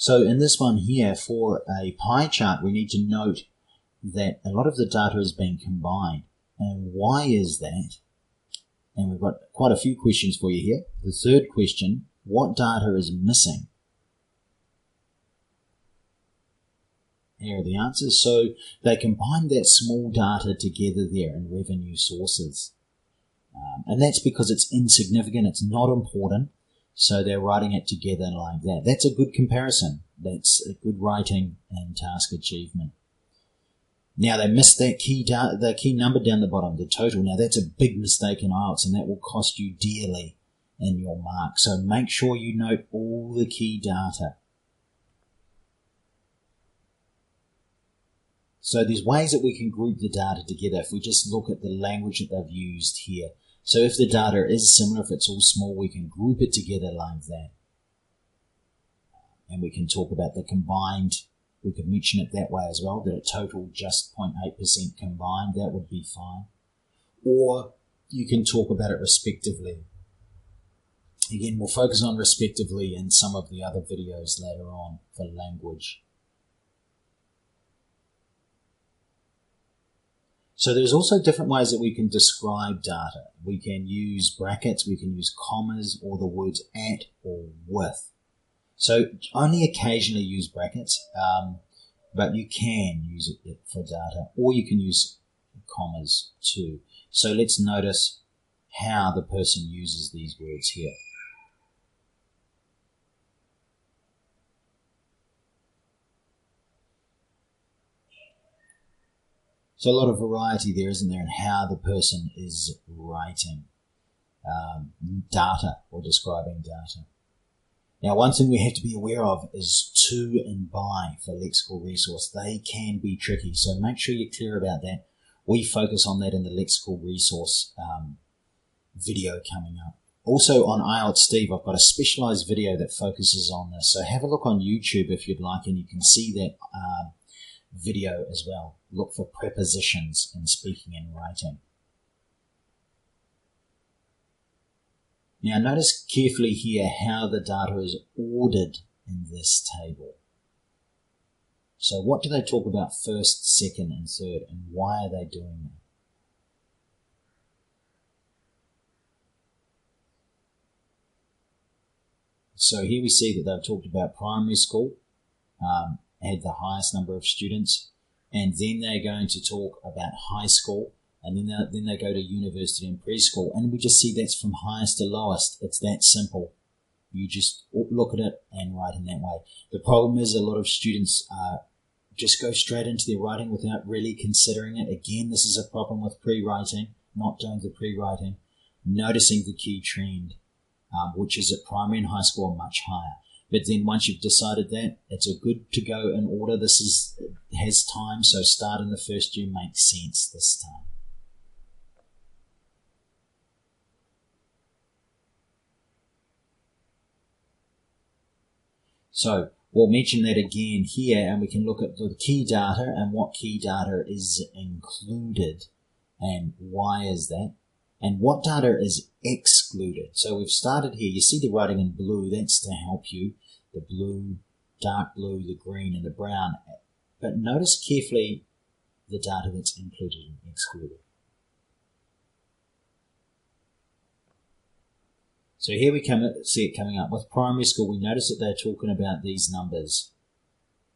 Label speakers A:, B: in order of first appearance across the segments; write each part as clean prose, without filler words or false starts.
A: So in this one here, for a pie chart, we need to note that a lot of the data has been combined. And why is that? And we've got quite a few questions for you here. The third question, what data is missing? Here are the answers. So they combined that small data together there in revenue sources. And that's because it's insignificant, it's not important. So they're writing it together like that. That's a good comparison. That's a good writing and task achievement. Now they missed that the key number down the bottom, the total. Now that's a big mistake in IELTS, and that will cost you dearly in your mark. So make sure you note all the key data. So there's ways that we can group the data together if we just look at the language that they've used here. So if the data is similar, if it's all small, we can group it together like that. And we can talk about the combined, we could mention it that way as well, that it totaled just 0.8% combined, that would be fine. Or you can talk about it respectively. Again, we'll focus on respectively in some of the other videos later on for language. So there's also different ways that we can describe data. We can use brackets, we can use commas, or the words at or with. So only occasionally use brackets, but you can use it for data, or you can use commas too. So let's notice how the person uses these words here. So a lot of variety there, isn't there, in how the person is writing data or describing data. Now, one thing we have to be aware of is to and by for lexical resource. They can be tricky, so make sure you're clear about that. We focus on that in the lexical resource video coming up. Also on IELTSTEVE, I've got a specialized video that focuses on this. So have a look on YouTube if you'd like, and you can see that video as well. Look for prepositions in speaking and writing. Now notice carefully here how the data is ordered in this table. So what do they talk about first, second and third, and why are they doing that? So here we see that they've talked about primary school, had the highest number of students, and then they're going to talk about high school, and then they go to university and preschool, and we just see that's from highest to lowest. It's that simple. You just look at it and write in that way. The problem is a lot of students just go straight into their writing without really considering it. Again, this is a problem with pre-writing, not doing the pre-writing, noticing the key trend, which is at primary and high school are much higher. But then once you've decided that, it's a good to go in order. This has time, so start in the first year makes sense this time. So we'll mention that again here, and we can look at the key data and what key data is included and why is that, and what data is excluded. So we've started here. You see the writing in blue. That's to help you. The blue, dark blue, the green, and the brown. But notice carefully the data that's included and excluded. So here we see it coming up. With primary school, we notice that they're talking about these numbers.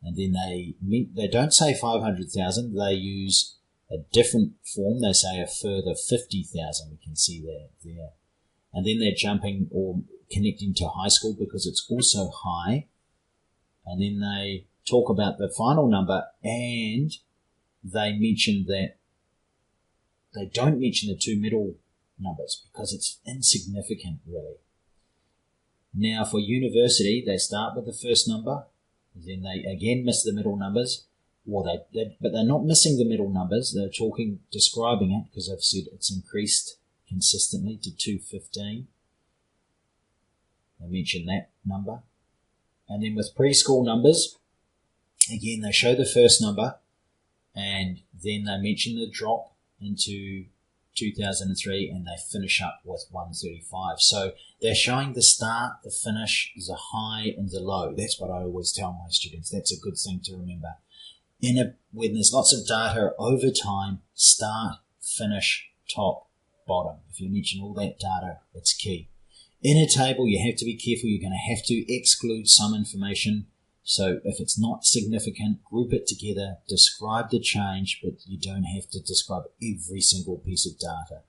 A: And then they don't say 500,000. They use a different form. They say a further 50,000. We can see that there. And then they're jumping or connecting to high school because it's also high. And then they talk about the final number, and they mention that they don't mention the two middle numbers because it's insignificant, really. Now for university, they start with the first number, then they again miss the middle numbers, but they're not missing the middle numbers. They're describing it because I've said it's increased consistently to 215. They mention that number. And then with preschool numbers, again, they show the first number, and then they mention the drop into 2003, and they finish up with 135. So they're showing the start, the finish, the high, and the low. That's what I always tell my students. That's a good thing to remember. When there's lots of data over time, start, finish, top, bottom. If you mention all that data, it's key. In a table, you have to be careful. You're going to have to exclude some information. So if it's not significant, group it together, describe the change, but you don't have to describe every single piece of data.